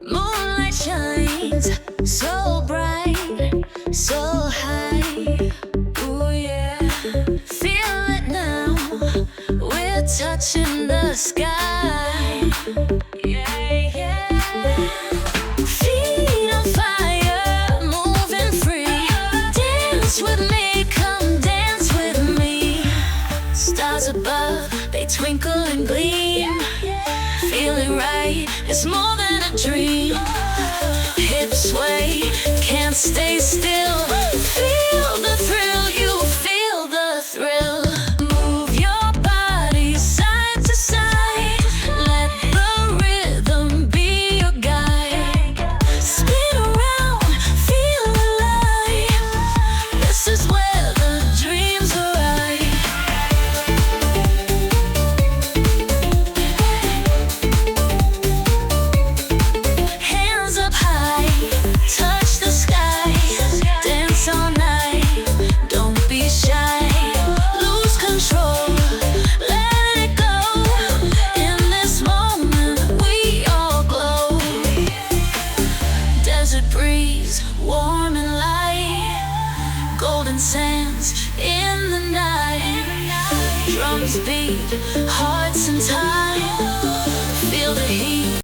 Moonlight shines so bright, so high. Ooh yeah, feel it now. We're touching the sky. Yeah, yeah. Feet on fire, moving free. Dance with me, come dance with me. Stars above, they twinkle and gleam. Feel it right, it's more than a dream. Hips sway, can't stay still. Feel the thrill, you feel the thrill. Move your body side to side. Let the rhythm be your guide. Spin around, feel alive. This is where the dreams arrive. Hands up high, touch the sky. Dance all night, don't be shy. Lose control, let it go. In this moment, we all glow. Desert breeze, warm and light. Golden sands in the night. Drums beat, hearts in time. Feel the heat,